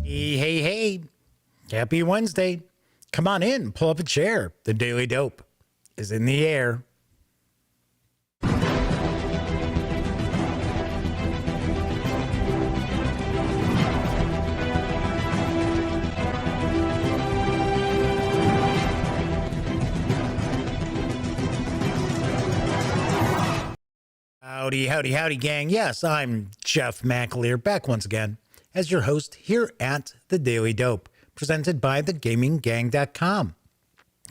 Hey, hey, hey. Happy Wednesday. Come on in, pull up a chair. The Daily Dope is in the air. Howdy, howdy, howdy, gang. Yes, I'm Jeff McAleer, back once again as your host here at The Daily Dope, presented by thegaminggang.com,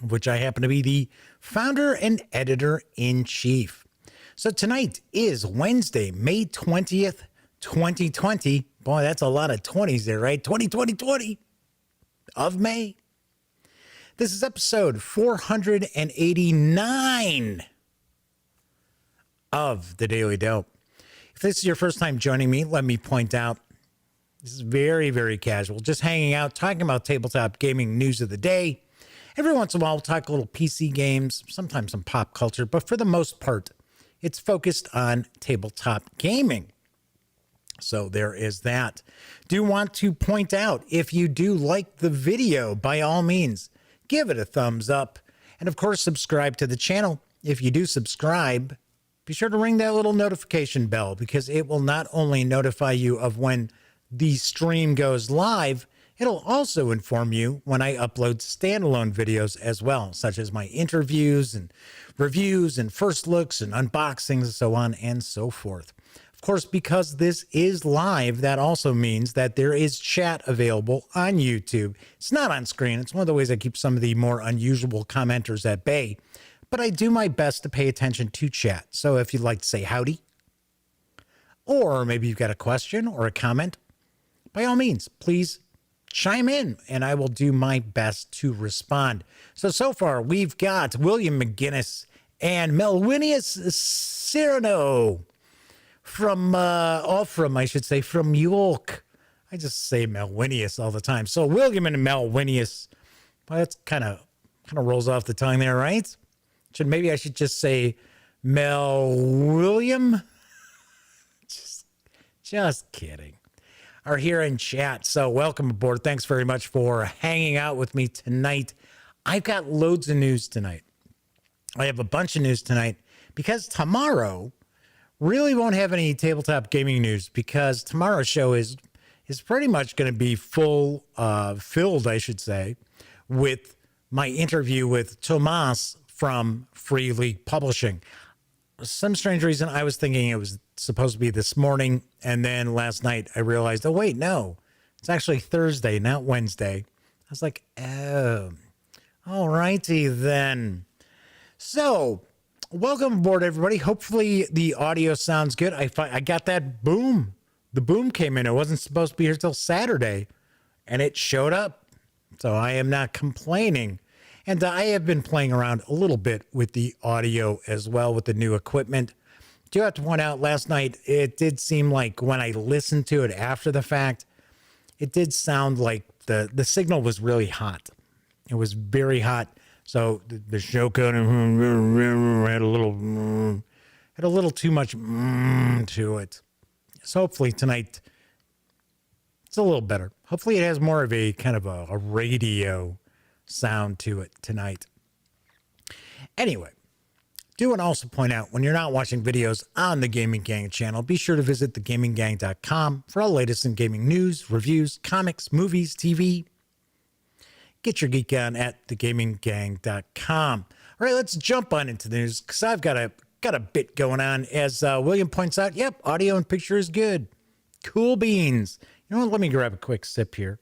which I happen to be the founder and editor-in-chief. So tonight is Wednesday, May 20th, 2020. Boy, that's a lot of 20s there, right? 20 of May. This is episode 489 of The Daily Dope. If this is your first time joining me, let me point out this is very, very casual. Just hanging out, talking about tabletop gaming news of the day. Every once in a while, we'll talk a little PC games, sometimes some pop culture, but for the most part, it's focused on tabletop gaming. So there is that. Do want to point out, if you do like the video, by all means, give it a thumbs up. And of course, subscribe to the channel. If you do subscribe, be sure to ring that little notification bell, because it will not only notify you of when the stream goes live, it'll also inform you when I upload standalone videos as well, such as my interviews and reviews and first looks and unboxings and so on and so forth. Of course, because this is live, that also means that there is chat available on YouTube. It's not on screen. It's one of the ways I keep some of the more unusual commenters at bay. But I do my best to pay attention to chat. So if you'd like to say howdy, or maybe you've got a question or a comment, by all means, please chime in and I will do my best to respond. So far, we've got William McGinnis and Melwinius Cyrano from York. I just say Melwinius all the time. So William and Melwinius, well, that's kind of rolls off the tongue there, right? Maybe I should just say Mel William. Just kidding. Are here in chat. So welcome aboard. Thanks very much for hanging out with me tonight. I've got loads of news tonight. I have a bunch of news tonight because tomorrow really won't have any tabletop gaming news, because tomorrow's show is pretty much going to be filled, I should say, with my interview with Tomas from Free League Publishing. For some strange reason, I was thinking it was supposed to be this morning, and then last night I realized, oh wait, no, it's actually Thursday, not Wednesday. I was like, oh, all righty then. So welcome aboard, everybody. Hopefully the audio sounds good. I got that boom. The boom came in. It wasn't supposed to be here till Saturday, and it showed up. So I am not complaining. And I have been playing around a little bit with the audio as well with the new equipment. Do have to point out, last night, it did seem like when I listened to it after the fact, it did sound like the signal was really hot. It was very hot. So the show kind of had a little too much to it. So hopefully tonight it's a little better. Hopefully it has more of a kind of a radio sound to it tonight. Anyway, do want to also point out, when you're not watching videos on the Gaming Gang channel, be sure to visit thegaminggang.com for all the latest in gaming news, reviews, comics, movies, TV. Get your geek on at thegaminggang.com. All right, let's jump on into the news, because I've got a bit going on. As William points out, yep, audio and picture is good. Cool beans. You know what? Let me grab a quick sip here.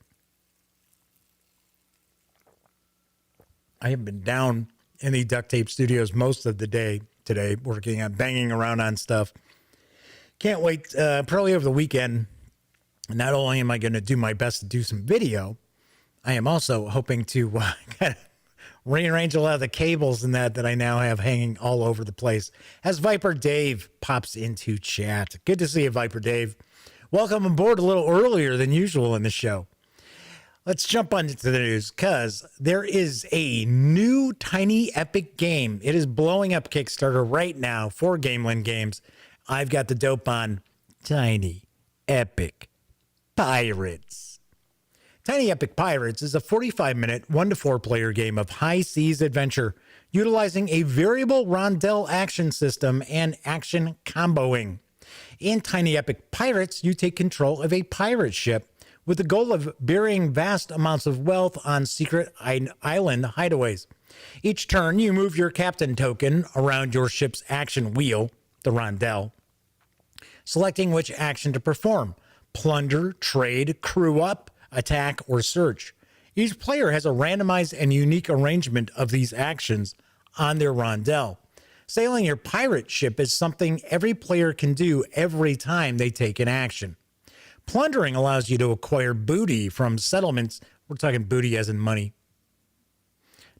I have been down in the duct tape studios most of the day today, working on banging around on stuff. Can't wait. Probably over the weekend, not only am I going to do my best to do some video, I am also hoping to kind of rearrange a lot of the cables and that I now have hanging all over the place. As Viper Dave pops into chat. Good to see you, Viper Dave. Welcome aboard a little earlier than usual in the show. Let's jump on into the news, because there is a new tiny epic game. It is blowing up Kickstarter right now for Gamelyn Games. I've got the dope on Tiny Epic Pirates. Tiny Epic Pirates is a 45-minute, 1-to-4 player game of high seas adventure, utilizing a variable rondel action system and action comboing. In Tiny Epic Pirates, you take control of a pirate ship with the goal of burying vast amounts of wealth on secret island hideaways. Each turn, you move your captain token around your ship's action wheel, the rondel, selecting which action to perform: plunder, trade, crew up, attack, or search. Each player has a randomized and unique arrangement of these actions on their rondel. Sailing your pirate ship is something every player can do every time they take an action. Plundering allows you to acquire booty from settlements. We're talking booty as in money,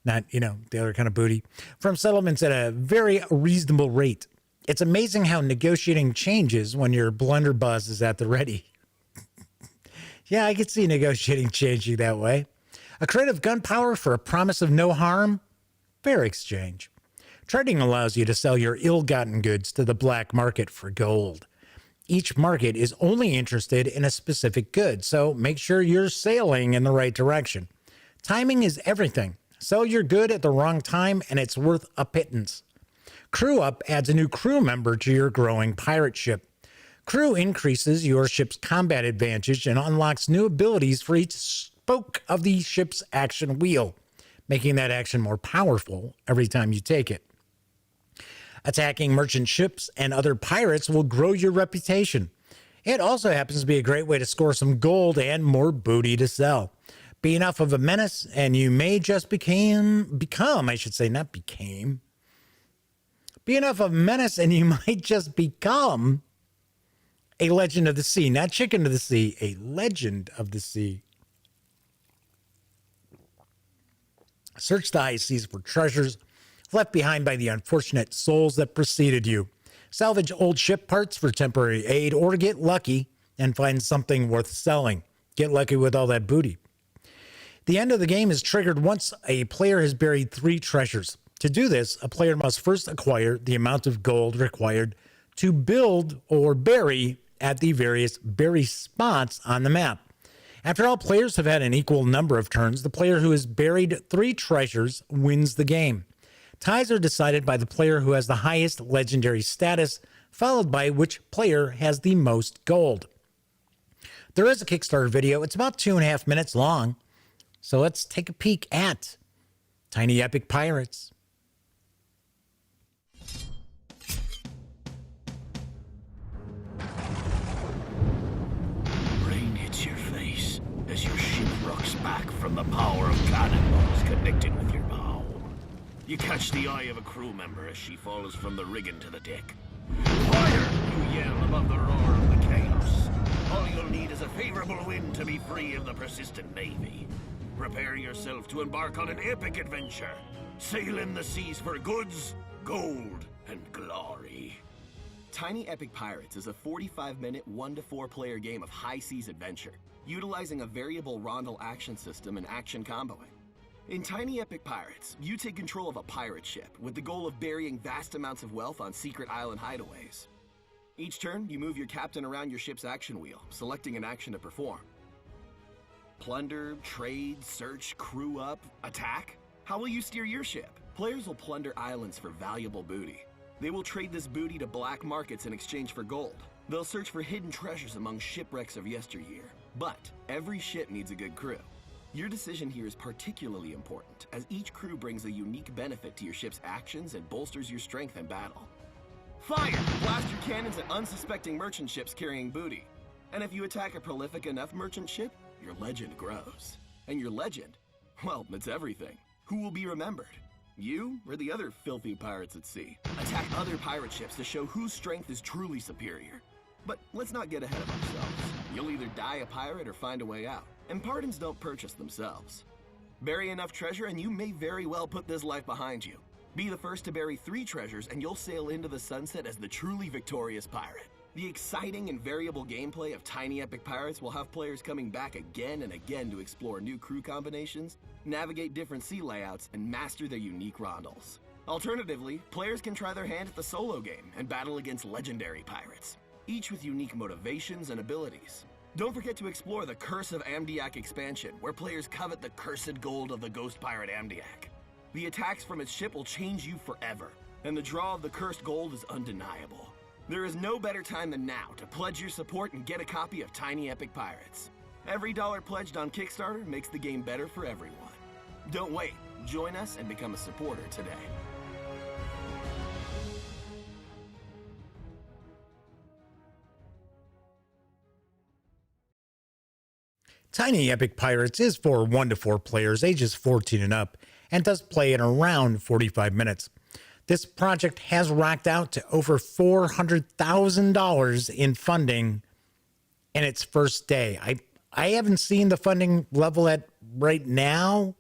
not, the other kind of booty, from settlements at a very reasonable rate. It's amazing how negotiating changes when your blunderbuss is at the ready. Yeah, I could see negotiating changing that way. A crate of gunpowder for a promise of no harm? Fair exchange. Trading allows you to sell your ill-gotten goods to the black market for gold. Each market is only interested in a specific good, so make sure you're sailing in the right direction. Timing is everything. Sell your good at the wrong time, and it's worth a pittance. Crew Up adds a new crew member to your growing pirate ship. Crew increases your ship's combat advantage and unlocks new abilities for each spoke of the ship's action wheel, making that action more powerful every time you take it. Attacking merchant ships and other pirates will grow your reputation. It also happens to be a great way to score some gold and more booty to sell. Be enough of a menace, and you may just Be enough of a menace, and you might just become a legend of the sea. Not chicken of the sea, a legend of the sea. Search the high seas for treasures left behind by the unfortunate souls that preceded you. Salvage old ship parts for temporary aid, or get lucky and find something worth selling. Get lucky with all that booty. The end of the game is triggered once a player has buried 3 treasures. To do this, a player must first acquire the amount of gold required to build or bury at the various bury spots on the map. After all players have had an equal number of turns, the player who has buried 3 treasures wins the game. Ties are decided by the player who has the highest legendary status, followed by which player has the most gold. There is a Kickstarter video. It's about 2.5 minutes long. So let's take a peek at Tiny Epic Pirates. Rain hits your face as your ship rocks back from the power of cannonballs connected with your bow. You catch the eye of a crew member as she falls from the rigging to the deck. Fire! You yell above the roar of the chaos. All you'll need is a favorable wind to be free of the persistent navy. Prepare yourself to embark on an epic adventure. Sailing the seas for goods, gold, and glory. Tiny Epic Pirates is a 45-minute, 1-to-4 player game of high seas adventure, utilizing a variable rondel action system and action comboing. In Tiny Epic Pirates, you take control of a pirate ship with the goal of burying vast amounts of wealth on secret island hideaways. Each turn, you move your captain around your ship's action wheel, selecting an action to perform. Plunder, trade, search, crew up, attack? How will you steer your ship? Players will plunder islands for valuable booty. They will trade this booty to black markets in exchange for gold. They'll search for hidden treasures among shipwrecks of yesteryear. But every ship needs a good crew. Your decision here is particularly important, as each crew brings a unique benefit to your ship's actions and bolsters your strength in battle. Fire! Blast your cannons at unsuspecting merchant ships carrying booty. And if you attack a prolific enough merchant ship, your legend grows. And your legend, well, it's everything. Who will be remembered? You or the other filthy pirates at sea? Attack other pirate ships to show whose strength is truly superior. But let's not get ahead of ourselves. You'll either die a pirate or find a way out. And pardons don't purchase themselves. Bury enough treasure and you may very well put this life behind you. Be the first to bury 3 treasures and you'll sail into the sunset as the truly victorious pirate. The exciting and variable gameplay of Tiny Epic Pirates will have players coming back again and again to explore new crew combinations, navigate different sea layouts, and master their unique rondels. Alternatively, players can try their hand at the solo game and battle against legendary pirates, each with unique motivations and abilities. Don't forget to explore the Curse of Amdiak expansion, where players covet the cursed gold of the ghost pirate Amdiak. The attacks from its ship will change you forever, and the draw of the cursed gold is undeniable. There is no better time than now to pledge your support and get a copy of Tiny Epic Pirates. Every dollar pledged on Kickstarter makes the game better for everyone. Don't wait. Join us and become a supporter today. Tiny Epic Pirates is for 1 to 4 players, ages 14 and up, and does play in around 45 minutes. This project has racked out to over $400,000 in funding in its first day. I haven't seen the funding level at right now.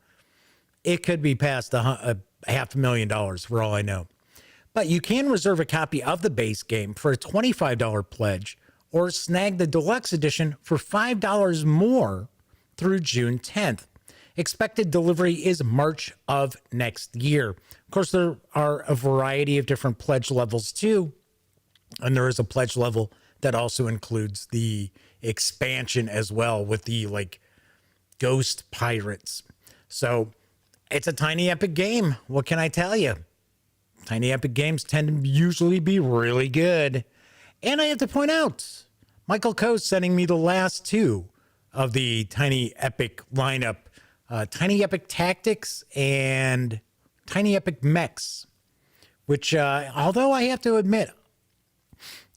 It could be past $500,000 for all I know. But you can reserve a copy of the base game for a $25 pledge, or snag the deluxe edition for $5 more through June 10th. Expected delivery is March of next year. Of course, there are a variety of different pledge levels too. And there is a pledge level that also includes the expansion as well, with the ghost pirates. So it's a Tiny Epic game. What can I tell you? Tiny Epic games tend to usually be really good. And I have to point out, Michael Coe's sending me the last 2 of the Tiny Epic lineup, Tiny Epic Tactics and Tiny Epic Mechs, which, although I have to admit,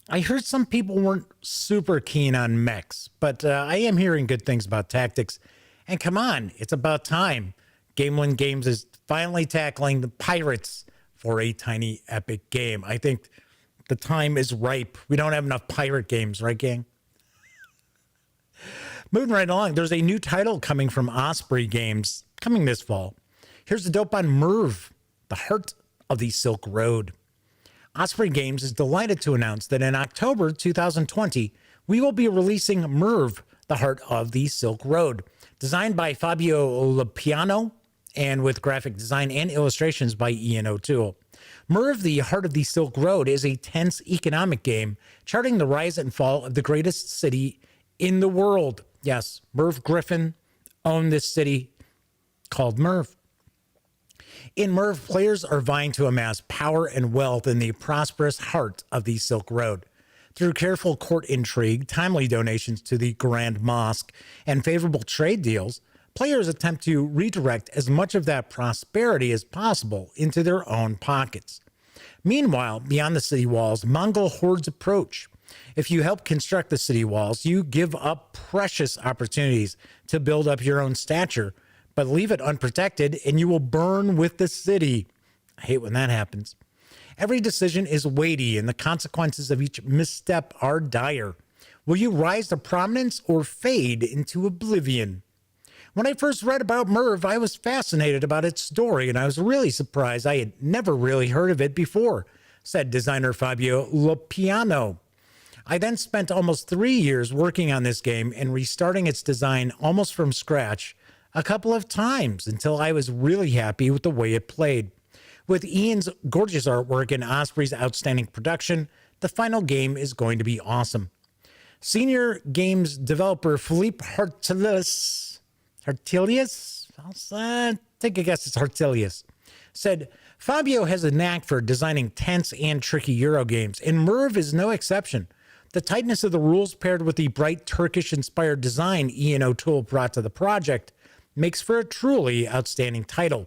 I heard some people weren't super keen on mechs, but I am hearing good things about tactics. And come on, it's about time. Gamelyn Games is finally tackling the pirates for a Tiny Epic game. I think the time is ripe. We don't have enough pirate games, right, gang? Moving right along, there's a new title coming from Osprey Games coming this fall. Here's the dope on Merv, the Heart of the Silk Road. Osprey Games is delighted to announce that in October 2020, we will be releasing Merv, the Heart of the Silk Road. Designed by Fabio Lopiano and with graphic design and illustrations by Ian O'Toole. Merv, the Heart of the Silk Road is a tense economic game charting the rise and fall of the greatest city in the world. Yes, Merv Griffin owned this city called Merv. In Merv, players are vying to amass power and wealth in the prosperous heart of the Silk Road. Through careful court intrigue, timely donations to the Grand Mosque, and favorable trade deals, players attempt to redirect as much of that prosperity as possible into their own pockets. Meanwhile, beyond the city walls, Mongol hordes approach. If you help construct the city walls, you give up precious opportunities to build up your own stature, but leave it unprotected and you will burn with the city. I hate when that happens. Every decision is weighty and the consequences of each misstep are dire. Will you rise to prominence or fade into oblivion? When I first read about Merv, I was fascinated about its story, and I was really surprised I had never really heard of it before, said designer Fabio Lopiano. I then spent almost 3 years working on this game and restarting its design almost from scratch a couple of times until I was really happy with the way it played. With Ian's gorgeous artwork and Osprey's outstanding production, the final game is going to be awesome. Senior games developer Philippe Hartelius, I'll take a guess it's Hartelius, said, Fabio has a knack for designing tense and tricky Euro games, and Merv is no exception. The tightness of the rules paired with the bright Turkish-inspired design Ian O'Toole brought to the project makes for a truly outstanding title.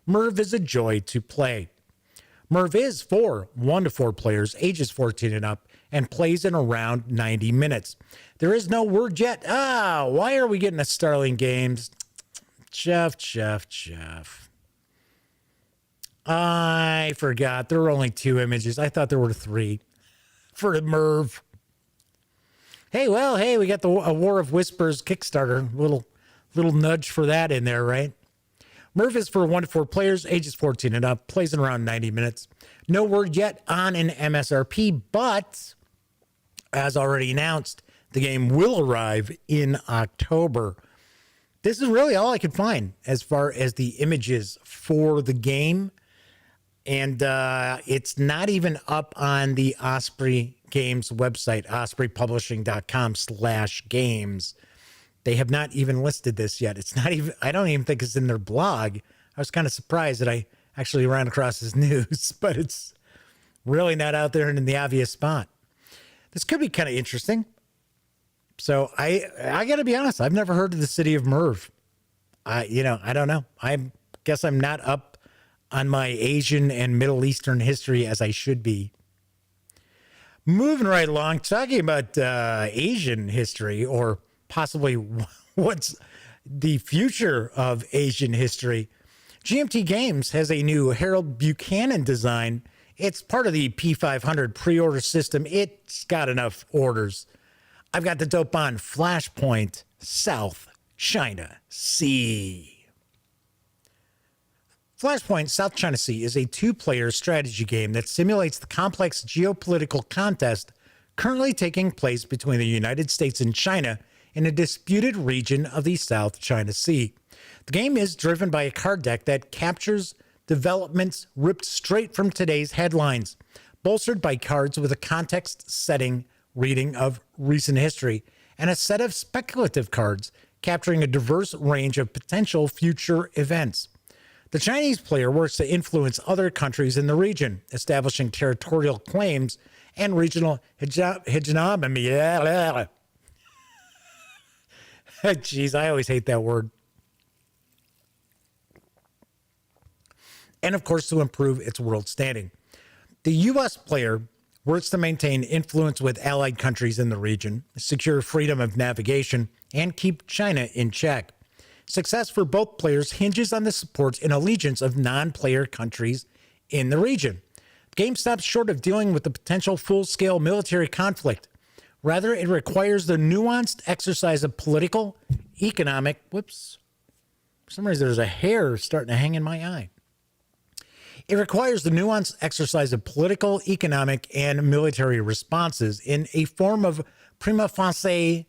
Merv is a joy to play. Merv is for 1 to 4 players, ages 14 and up, and plays in around 90 minutes. There is no word yet. Why are we getting a Starling Games? Jeff. I forgot. There were only 2 images. I thought there were 3 for Merv. Hey, we got a War of Whispers Kickstarter. Little nudge for that in there, right? Merv is for 1 to 4 players, ages 14 and up, plays in around 90 minutes. No word yet on an MSRP, but as already announced, the game will arrive in October. This is really all I could find as far as the images for the game. And it's not even up on the Osprey Games website, ospreypublishing.com/games. They have not even listed this yet. It's not even, I don't even think it's in their blog. I was kind of surprised that I actually ran across this news, but it's really not out there in the obvious spot. This could be kind of interesting. So I got to be honest, I've never heard of the city of Merv. I don't know. I guess I'm not up on my Asian and Middle Eastern history as I should be. Moving right along, talking about Asian history, or possibly what's the future of Asian history. GMT Games has a new Harold Buchanan design. It's part of the P500 pre-order system. It's got enough orders. I've got the dope on Flashpoint, South China Sea. Flashpoint, South China Sea is a two-player strategy game that simulates the complex geopolitical contest currently taking place between the United States and China in a disputed region of the South China Sea. The game is driven by a card deck that captures developments ripped straight from today's headlines, bolstered by cards with a context-setting reading of recent history, and a set of speculative cards capturing a diverse range of potential future events. The Chinese player works to influence other countries in the region, establishing territorial claims and regional hegemony. Jeez, I always hate that word. And of course, to improve its world standing. The U.S. player works to maintain influence with allied countries in the region, secure freedom of navigation, and keep China in check. Success for both players hinges on the support and allegiance of non-player countries in the region. The game stops short of dealing with the potential full-scale military conflict. Rather, it requires the nuanced exercise of political, economic, for some reason there's a hair starting to hang in my eye. It requires the nuanced exercise of political, economic, and military responses in a form of prima facie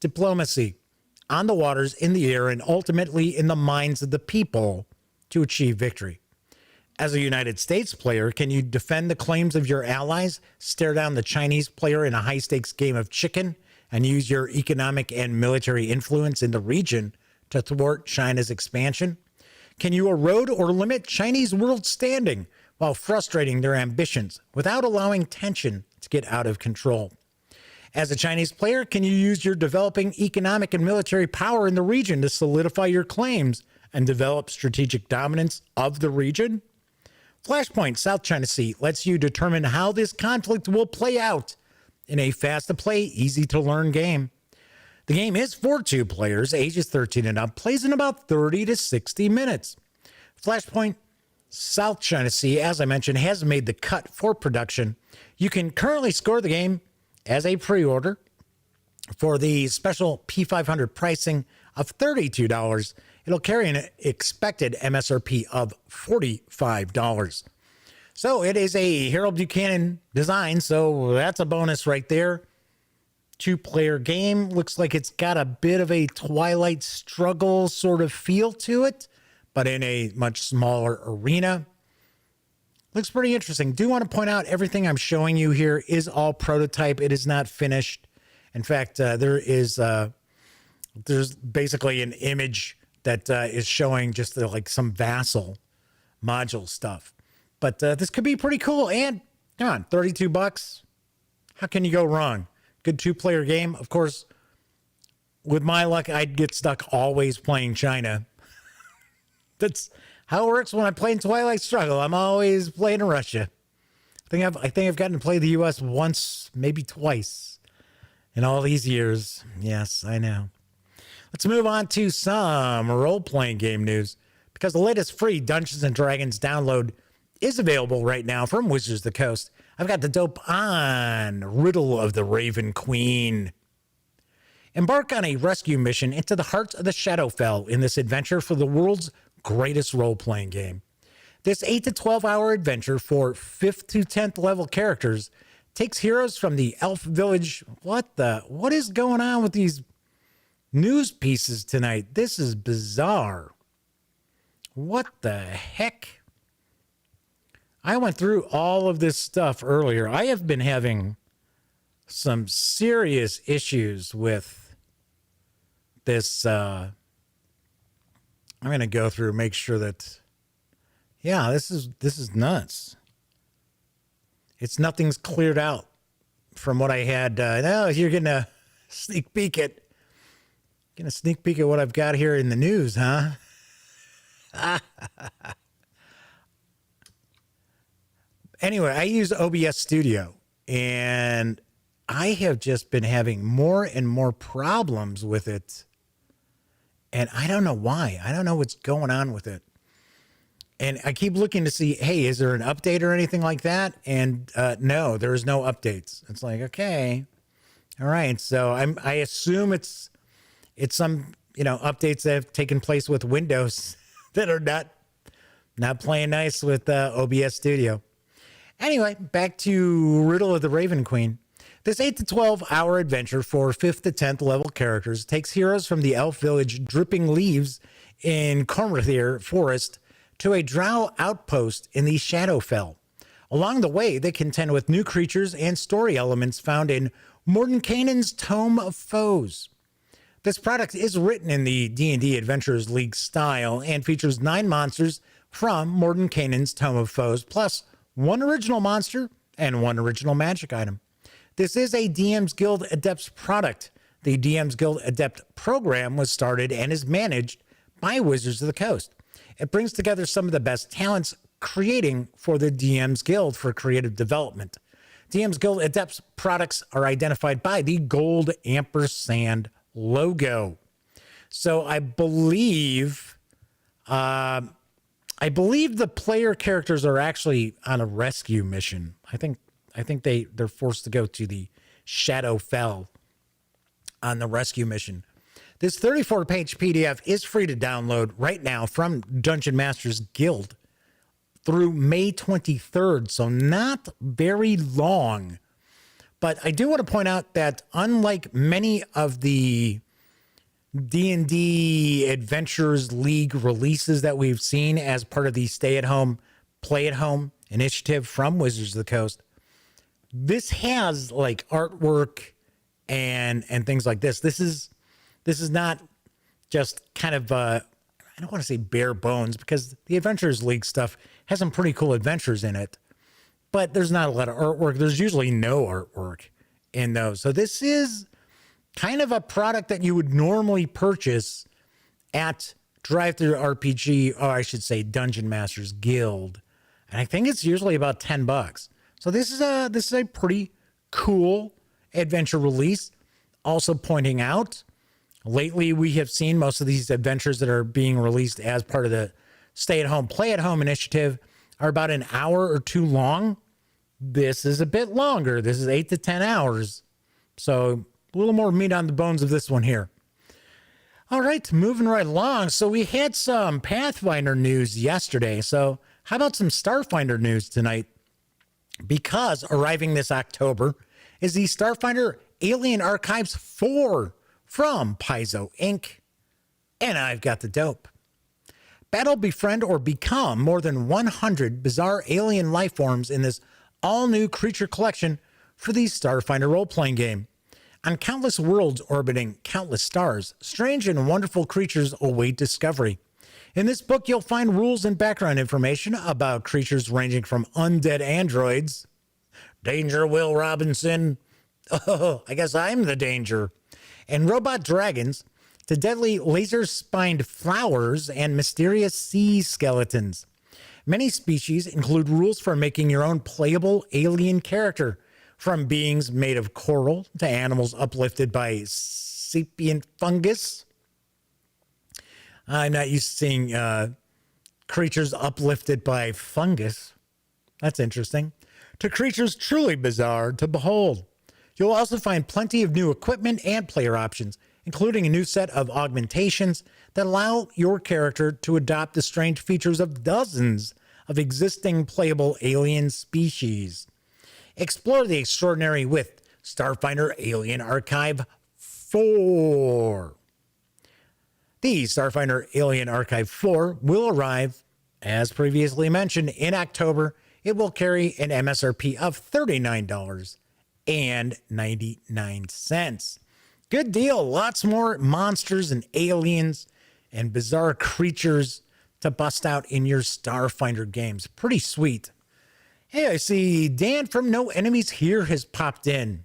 diplomacy on the waters, in the air, and ultimately in the minds of the people to achieve victory. As a United States player, can you defend the claims of your allies, stare down the Chinese player in a high-stakes game of chicken, and use your economic and military influence in the region to thwart China's expansion? Can you erode or limit Chinese world standing while frustrating their ambitions without allowing tension to get out of control? As a Chinese player, can you use your developing economic and military power in the region to solidify your claims and develop strategic dominance of the region? Flashpoint, South China Sea lets you determine how this conflict will play out in a fast-to-play, easy-to-learn game. The game is for two players, ages 13 and up, plays in about 30 to 60 minutes. Flashpoint, South China Sea, as I mentioned, has made the cut for production. You can currently score the game as a pre-order for the special P500 pricing of $32. It'll carry an expected MSRP of $45. So it is a Harold Buchanan design, so that's a bonus right there. Two-player game. Looks like it's got a bit of a Twilight Struggle sort of feel to it, but in a much smaller arena. Looks pretty interesting. Do want to point out everything I'm showing you here is all prototype. It is not finished. In fact, there's basically an image that is showing just like some Vassal module stuff. But this could be pretty cool. And come on, $32. How can you go wrong? Good two-player game. Of course, with my luck, I'd get stuck always playing China. That's how it works when I'm playing Twilight Struggle. I'm always playing Russia. I think I've gotten to play the U.S. once, maybe twice in all these years. Yes, I know. Let's move on to some role-playing game news, because the latest free Dungeons & Dragons download is available right now from Wizards of the Coast. I've got the dope on Riddle of the Raven Queen. Embark on a rescue mission into the heart of the Shadowfell in this adventure for the world's greatest role-playing game. This 8 to 12 hour adventure for 5th to 10th level characters takes heroes from the elf village. What is going on with these news pieces tonight? This is bizarre. What the heck? I went through all of this stuff earlier. I have been having some serious issues with this. I'm going to go through, make sure that, yeah, this is nuts. Nothing's cleared out from what I had. No, you're going to sneak peek at what I've got here in the news, huh? Anyway, I use OBS Studio, and I have just been having more and more problems with it. And I don't know why. I don't know what's going on with it. And I keep looking to see, hey, is there an update or anything like that? And no, there is no updates. It's like, okay, all right. So I assume it's some, updates that have taken place with Windows that are not playing nice with OBS Studio. Anyway, back to Riddle of the Raven Queen. This 8 to 12 hour adventure for 5th to 10th level characters takes heroes from the elf village Dripping Leaves in Cormorthir Forest to a drow outpost in the Shadowfell. Along the way, they contend with new creatures and story elements found in Mordenkainen's Tome of Foes. This product is written in the D&D Adventurers League style and features 9 monsters from Mordenkainen's Tome of Foes, plus 1 original monster and 1 original magic item. This is a DM's Guild Adepts product. The DM's Guild Adept program was started and is managed by Wizards of the Coast. It brings together some of the best talents creating for the DM's Guild for creative development. DM's Guild Adepts products are identified by the gold ampersand logo. So I believe the player characters are actually on a rescue mission. I think they're forced to go to the Shadowfell on the rescue mission. This 34-page PDF is free to download right now from Dungeon Masters Guild through May 23rd, so not very long. But I do want to point out that unlike many of the D&D Adventurers League releases that we've seen as part of the stay-at-home, play-at-home initiative from Wizards of the Coast, this has like artwork and things like this. This is not just kind of I don't want to say bare bones, because the Adventurers League stuff has some pretty cool adventures in it, but there's not a lot of artwork. There's usually no artwork in those. So this is kind of a product that you would normally purchase at Drive-Thru RPG, or I should say Dungeon Masters Guild. And I think it's usually about $10. So this is a pretty cool adventure release. Also pointing out, lately we have seen most of these adventures that are being released as part of the stay-at-home, play-at-home initiative are about an hour or 2 long. This is a bit longer. This is 8 to 10 hours. So a little more meat on the bones of this one here. All right, moving right along. So we had some Pathfinder news yesterday. So how about some Starfinder news tonight? Because arriving this October is the Starfinder Alien Archives 4 from Paizo Inc. And I've got the dope. Battle, befriend, or become more than 100 bizarre alien life forms in this all-new creature collection for the Starfinder role-playing game. On countless worlds orbiting countless stars, strange and wonderful creatures await discovery. In this book, you'll find rules and background information about creatures ranging from undead androids, Danger Will Robinson, oh, I guess I'm the danger, and robot dragons, to deadly laser-spined flowers and mysterious sea skeletons. Many species include rules for making your own playable alien character, from beings made of coral to animals uplifted by sapient fungus. I'm not used to seeing creatures uplifted by fungus. That's interesting. To creatures truly bizarre to behold. You'll also find plenty of new equipment and player options, including a new set of augmentations that allow your character to adopt the strange features of dozens of existing playable alien species. Explore the extraordinary with Starfinder Alien Archive 4. The Starfinder Alien Archive 4 will arrive, as previously mentioned, in October. It will carry an MSRP of $39, Good deal. Lots more monsters and aliens and bizarre creatures to bust out in your Starfinder games. Pretty sweet. Hey, I see Dan from No Enemies Here has popped in.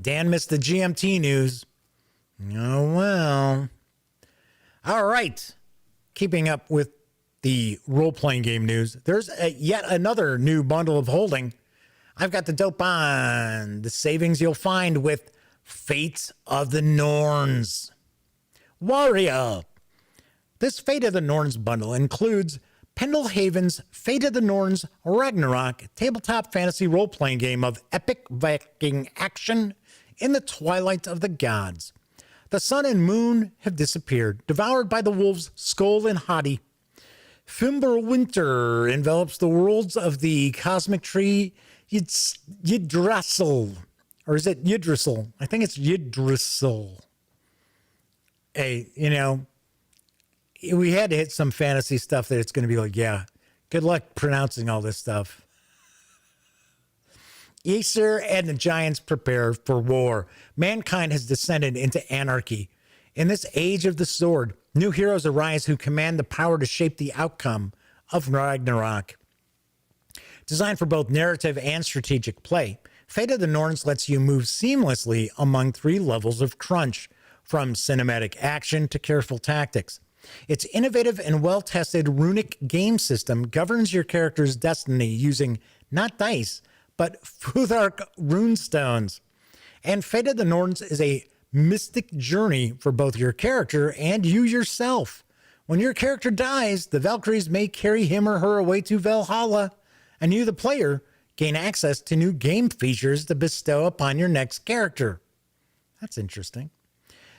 Dan missed the GMT news. Oh, well. All right. Keeping up with the role-playing game news, there's yet another new bundle of holding. I've got the dope on the savings you'll find with Fate of the Norns. Warrior. This Fate of the Norns bundle includes Pendlehaven's Fate of the Norns Ragnarok, tabletop fantasy role-playing game of epic Viking action in the twilight of the gods. The sun and moon have disappeared, devoured by the wolves Skull and Hati. Fimbulwinter envelops the worlds of the cosmic tree Yggdrasil. Or is it Yggdrasil? I think it's Yggdrasil. Hey, we had to hit some fantasy stuff that it's going to be like, yeah, good luck pronouncing all this stuff. Aesir and the giants prepare for war. Mankind has descended into anarchy. In this age of the sword, new heroes arise who command the power to shape the outcome of Ragnarok. Designed for both narrative and strategic play, Fate of the Norns lets you move seamlessly among 3 levels of crunch, from cinematic action to careful tactics. Its innovative and well-tested runic game system governs your character's destiny using not dice, but Futhark runestones. And Fate of the Norns is a mystic journey for both your character and you yourself. When your character dies, the Valkyries may carry him or her away to Valhalla, and you, the player, gain access to new game features to bestow upon your next character. That's interesting.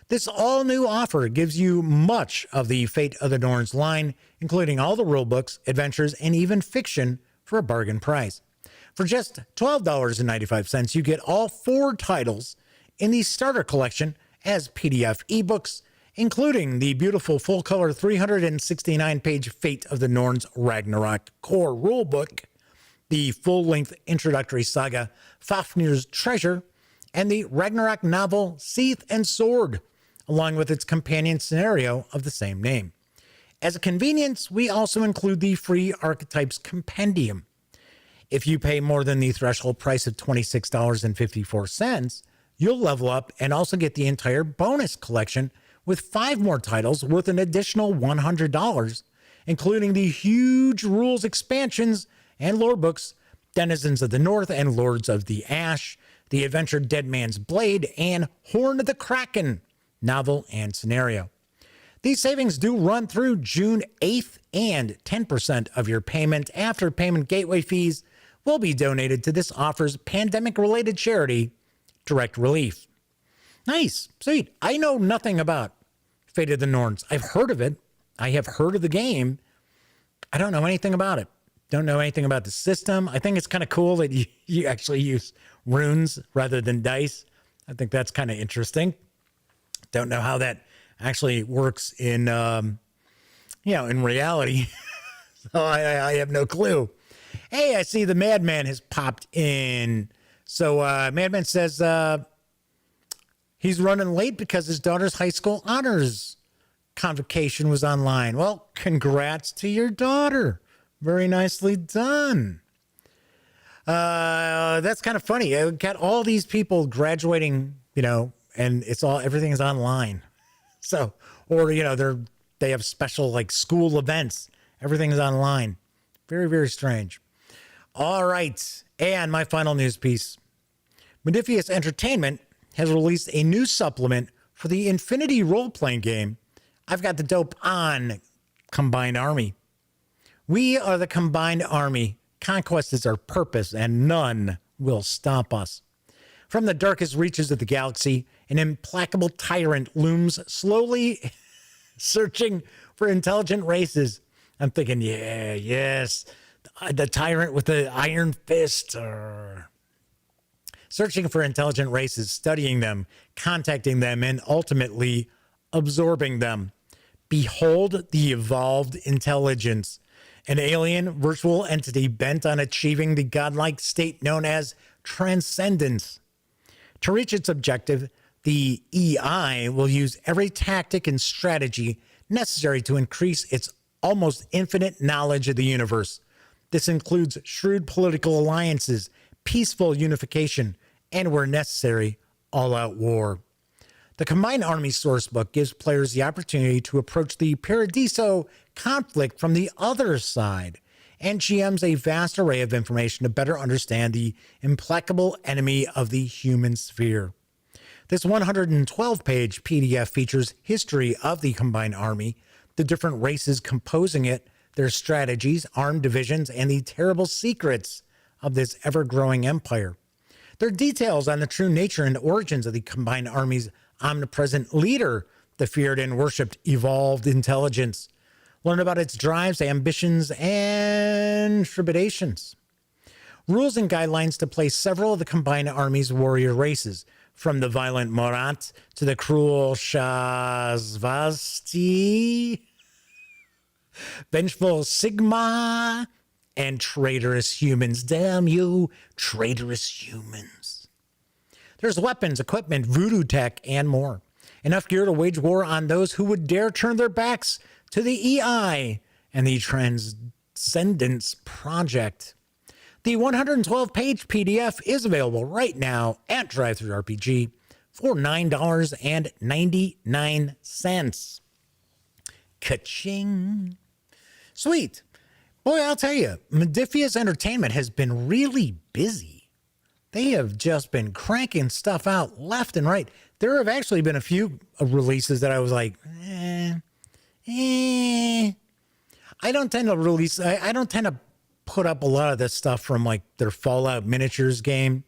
This all-new offer gives you much of the Fate of the Norns line, including all the rulebooks, adventures, and even fiction for a bargain price. For just $12.95, you get all 4 titles in the starter collection as PDF ebooks, including the beautiful full-color 369-page Fate of the Norns Ragnarok core rulebook, the full-length introductory saga Fafnir's Treasure, and the Ragnarok novel Seath and Sword, along with its companion scenario of the same name. As a convenience, we also include the free Archetypes Compendium. If you pay more than the threshold price of $26.54, you'll level up and also get the entire bonus collection with 5 more titles worth an additional $100, including the huge rules expansions and lore books, Denizens of the North and Lords of the Ash, the adventure Dead Man's Blade, and Horn of the Kraken novel and scenario. These savings do run through June 8th, and 10% of your payment after payment gateway fees will be donated to this offer's pandemic-related charity, Direct Relief. Nice. Sweet. I know nothing about Fate of the Norns. I've heard of it. I have heard of the game. I don't know anything about it. Don't know anything about the system. I think it's kind of cool that you actually use runes rather than dice. I think that's kind of interesting. Don't know how that actually works in, in reality. So I have no clue. Hey, I see the Madman has popped in. So Madman says he's running late because his daughter's high school honors convocation was online. Well, congrats to your daughter. Very nicely done. That's kind of funny. I got all these people graduating, and everything is online. So, or, they have special like school events. Everything is online. Very, very strange. All right. And my final news piece. Modiphius Entertainment has released a new supplement for the Infinity role-playing game. I've got the dope on Combined Army. We are the Combined Army. Conquest is our purpose, and none will stop us. From the darkest reaches of the galaxy, an implacable tyrant looms slowly searching for intelligent races. I'm thinking, yes, the tyrant with the iron fist. Searching for intelligent races, studying them, contacting them, and ultimately absorbing them. Behold the evolved intelligence, an alien virtual entity bent on achieving the godlike state known as transcendence. To reach its objective, the EI will use every tactic and strategy necessary to increase its almost infinite knowledge of the universe. This includes shrewd political alliances, peaceful unification, and where necessary, all-out war. The Combined Army Sourcebook gives players the opportunity to approach the Paradiso conflict from the other side, and GMs a vast array of information to better understand the implacable enemy of the human sphere. This 112-page PDF features history of the Combined Army, the different races composing it, their strategies, armed divisions, and the terrible secrets of this ever-growing empire. There are details on the true nature and origins of the Combined Army's omnipresent leader, the feared and worshipped evolved intelligence. Learn about its drives, ambitions, and trepidations. Rules and guidelines to play several of the Combined Army's warrior races, from the violent Morat to the cruel Shazvasti, vengeful Sigma, and traitorous humans. Damn you, traitorous humans. There's weapons, equipment, voodoo tech, and more. Enough gear to wage war on those who would dare turn their backs to the EI and the Transcendence Project. The 112-page PDF is available right now at DriveThruRPG for $9.99. Ka-ching. Sweet. Boy, I'll tell you, Modiphius Entertainment has been really busy. They have just been cranking stuff out left and right. There have actually been a few releases that I was like, I don't tend to put up a lot of this stuff from like their Fallout miniatures game.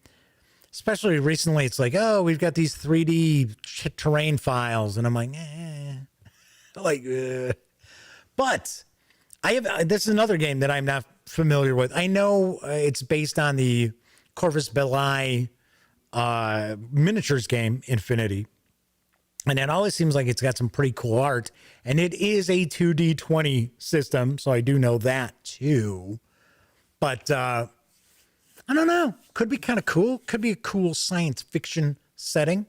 Especially recently, it's like, oh, we've got these 3D terrain files. And I'm like, But this is another game that I'm not familiar with. I know it's based on the Corvus Belli miniatures game, Infinity. And it always seems like it's got some pretty cool art. And it is a 2D20 system, so I do know that too. But I don't know. Could be kind of cool. Could be a cool science fiction setting.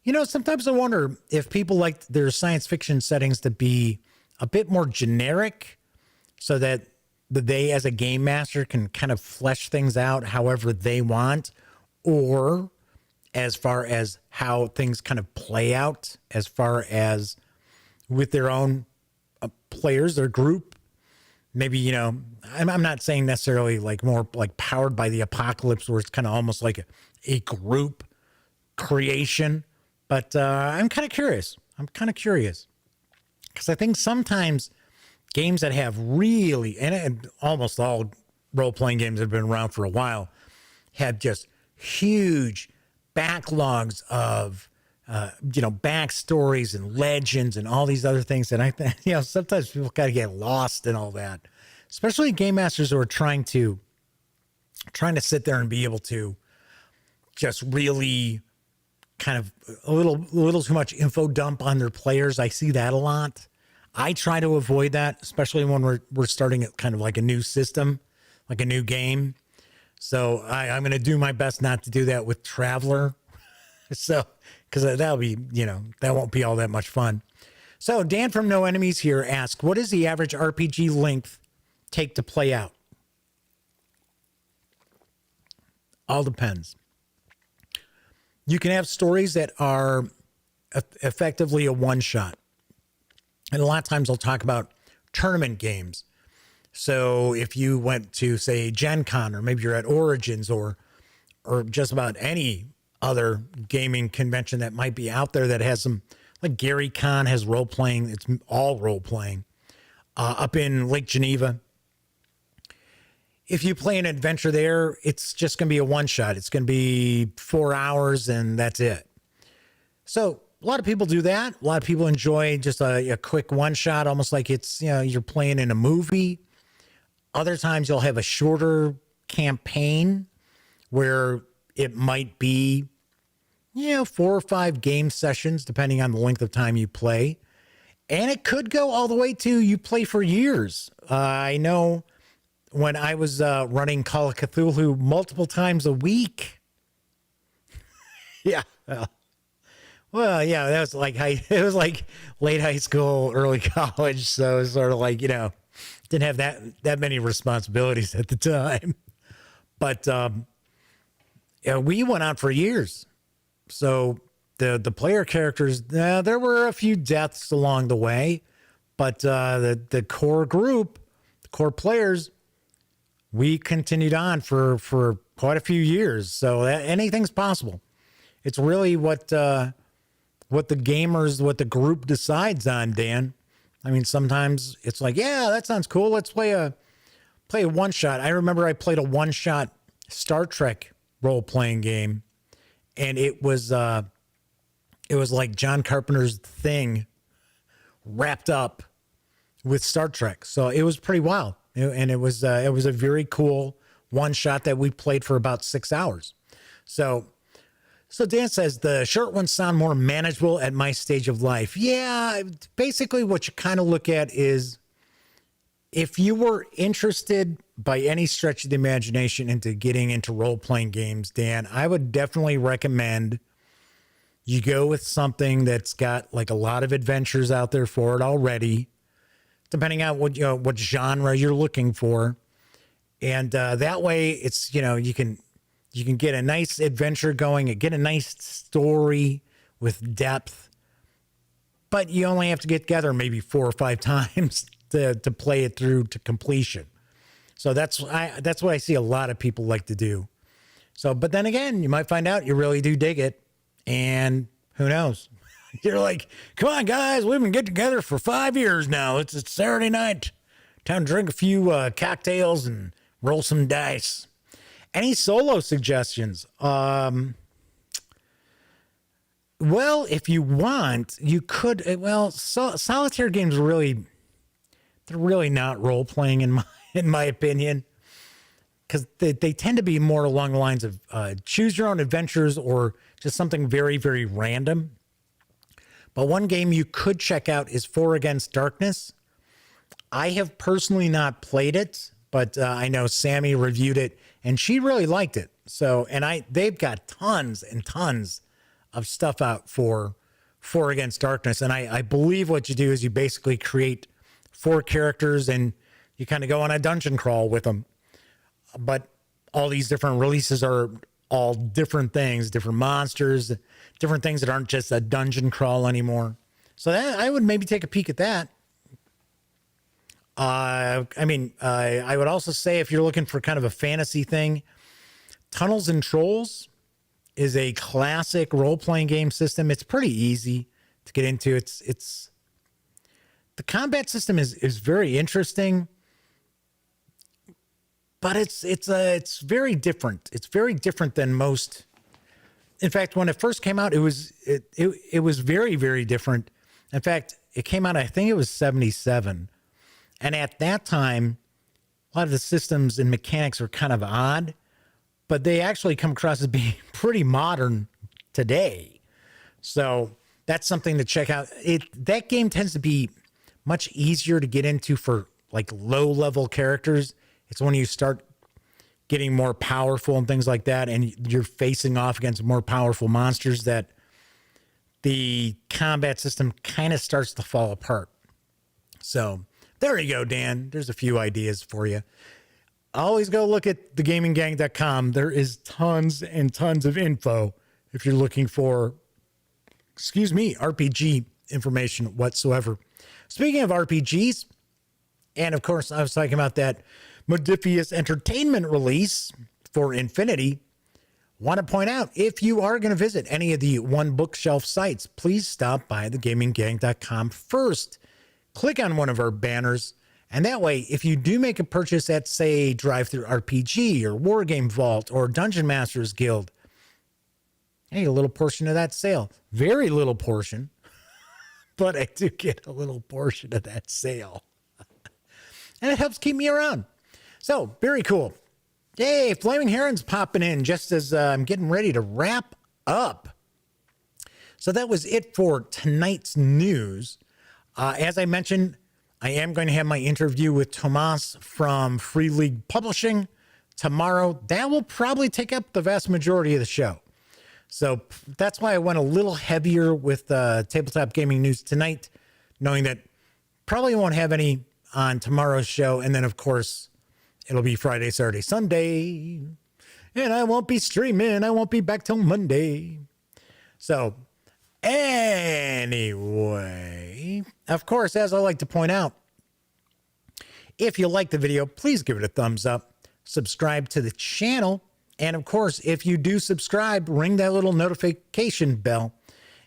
You know, sometimes I wonder if people like their science fiction settings to be a bit more generic so that they as a game master can kind of flesh things out however they want, or as far as how things kind of play out as far as with their own players, their group. Maybe, you know, I'm not saying necessarily like more like Powered by the Apocalypse where it's kind of almost like a group creation, but I'm kind of curious. Because I think sometimes games that have really, and almost all role-playing games that have been around for a while, have just huge backlogs of, backstories and legends and all these other things. And I think, sometimes people kind of get lost in all that, especially game masters who are trying to sit there and be able to just really kind of a little too much info dump on their players. I see that a lot. I try to avoid that, especially when we're starting at kind of like a new system, like a new game. So I'm going to do my best not to do that with Traveler. So, because that'll be, that won't be all that much fun. So Dan from No Enemies here asks, what is the average RPG length take to play out? All depends. You can have stories that are effectively a one-shot. And a lot of times I'll talk about tournament games. So if you went to, say, Gen Con, or maybe you're at Origins, or just about any other gaming convention that might be out there that has some, like Gary Con has role-playing. It's all role-playing. Up in Lake Geneva. If you play an adventure there, it's just going to be a one-shot. It's going to be 4 hours, and that's it. So a lot of people do that. A lot of people enjoy just a quick one-shot, almost like it's, you're playing in a movie. Other times you'll have a shorter campaign where it might be, 4 or 5 game sessions, depending on the length of time you play. And it could go all the way to you play for years. I know when I was running Call of Cthulhu multiple times a week. Yeah. Well, yeah, that was like it was like late high school, early college. So it was sort of like, didn't have that many responsibilities at the time. But yeah, we went on for years. So the player characters, there were a few deaths along the way, but the core group, the core players, we continued on for quite a few years. So anything's possible. It's really what the group decides on, Dan. I mean, sometimes it's like, yeah, that sounds cool. Let's play a one shot. I remember I played a one shot Star Trek role playing game, and it was like John Carpenter's Thing wrapped up with Star Trek. So it was pretty wild, and it was a very cool one shot that we played for about 6 hours. So Dan says the short ones sound more manageable at my stage of life. Yeah, basically what you kind of look at is if you were interested by any stretch of the imagination into getting into role-playing games, Dan, I would definitely recommend you go with something that's got like a lot of adventures out there for it already, depending on what genre you're looking for. And that way it's, you can get a nice adventure going and get a nice story with depth, but you only have to get together maybe 4 or 5 times to play it through to completion. So that's what I see a lot of people like to do. So, but then again, you might find out you really do dig it, and who knows? You're like, come on, guys, we've been getting together for 5 years now. It's Saturday night. Time to drink a few cocktails and roll some dice. Any solo suggestions? Well, if you want, you could. Well, solitaire games they're really not role playing in my opinion, because they tend to be more along the lines of choose your own adventures or just something very, very random. But one game you could check out is 4 Against Darkness. I have personally not played it, but I know Sammy reviewed it and she really liked it. So, and they've got tons and tons of stuff out for 4 Against Darkness. And I believe what you do is you basically create 4 characters and you kind of go on a dungeon crawl with them. But all these different releases are all different things, different monsters, different things that aren't just a dungeon crawl anymore. So I would maybe take a peek at that. I would also say if you're looking for kind of a fantasy thing, Tunnels and Trolls is a classic role-playing game system. It's pretty easy to get into. It's the combat system is very interesting, but it's very different. It's very different than most. In fact, when it first came out, it was very, very different. In fact, it came out, I think it was 1977. And at that time, a lot of the systems and mechanics were kind of odd, but they actually come across as being pretty modern today. So that's something to check out. That game tends to be much easier to get into for like low-level characters. It's when you start getting more powerful and things like that, and you're facing off against more powerful monsters, that the combat system kind of starts to fall apart. So there you go, Dan. There's a few ideas for you. Always go look at thegaminggang.com. There is tons and tons of info if you're looking for, RPG information whatsoever. Speaking of RPGs, and of course, I was talking about that Modifius Entertainment release for Infinity. Want to point out, if you are going to visit any of the One Bookshelf sites, please stop by thegaminggang.com first. Click on one of our banners, and that way, if you do make a purchase at, say, Drive-Thru RPG or Wargame Vault or Dungeon Masters Guild, hey, a little portion of that sale. Very little portion, but I do get a little portion of that sale. And it helps keep me around. So, very cool. Yay, Flaming Heron's popping in just as I'm getting ready to wrap up. So that was it for tonight's news. As I mentioned, I am going to have my interview with Tomas from Free League Publishing tomorrow. That will probably take up the vast majority of the show. So that's why I went a little heavier with tabletop gaming news tonight, knowing that probably won't have any on tomorrow's show. And then, of course, it'll be Friday, Saturday, Sunday. And I won't be streaming. I won't be back till Monday. So anyway, of course, as I like to point out, if you like the video, please give it a thumbs up. Subscribe to the channel. And of course, if you do subscribe, ring that little notification bell.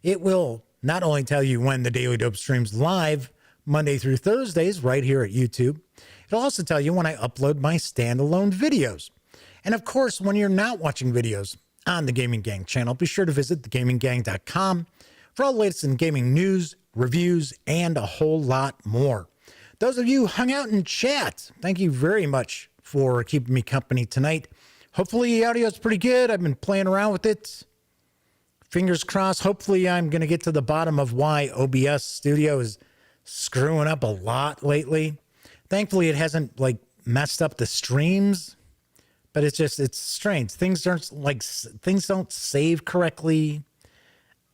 It will not only tell you when the Daily Dope streams live Monday through Thursdays right here at YouTube, it'll also tell you when I upload my standalone videos. And of course, when you're not watching videos on the Gaming Gang channel, be sure to visit thegaminggang.com for all the latest in gaming news, reviews, and a whole lot more. Those of you who hung out in chat, thank you very much for keeping me company tonight. Hopefully the audio is pretty good. I've been playing around with it. Fingers crossed. Hopefully I'm going to get to the bottom of why OBS Studio is screwing up a lot lately. Thankfully, it hasn't like messed up the streams, but it's strange. Things don't save correctly.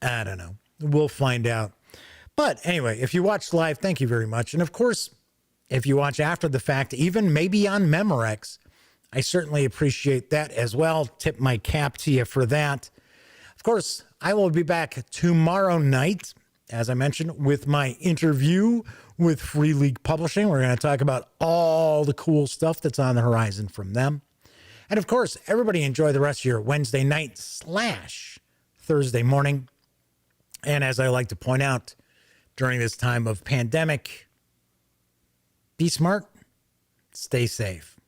I don't know. We'll find out. But anyway, if you watched live, thank you very much. And of course, if you watch after the fact, even maybe on Memorex, I certainly appreciate that as well. Tip my cap to you for that. Of course, I will be back tomorrow night, as I mentioned, with my interview with Free League Publishing. We're going to talk about all the cool stuff that's on the horizon from them. And of course, everybody enjoy the rest of your Wednesday night / Thursday morning. And as I like to point out, during this time of pandemic, be smart, stay safe.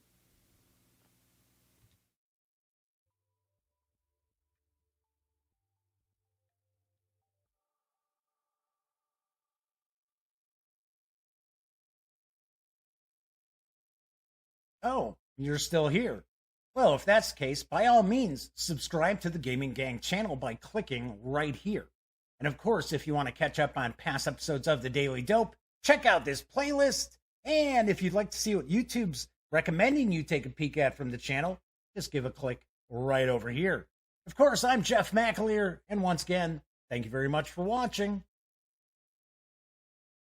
Oh, you're still here. Well, if that's the case, by all means, subscribe to the Gaming Gang channel by clicking right here. And of course, if you want to catch up on past episodes of The Daily Dope, check out this playlist. And if you'd like to see what YouTube's recommending you take a peek at from the channel, just give a click right over here. Of course, I'm Jeff McAleer, and once again, thank you very much for watching.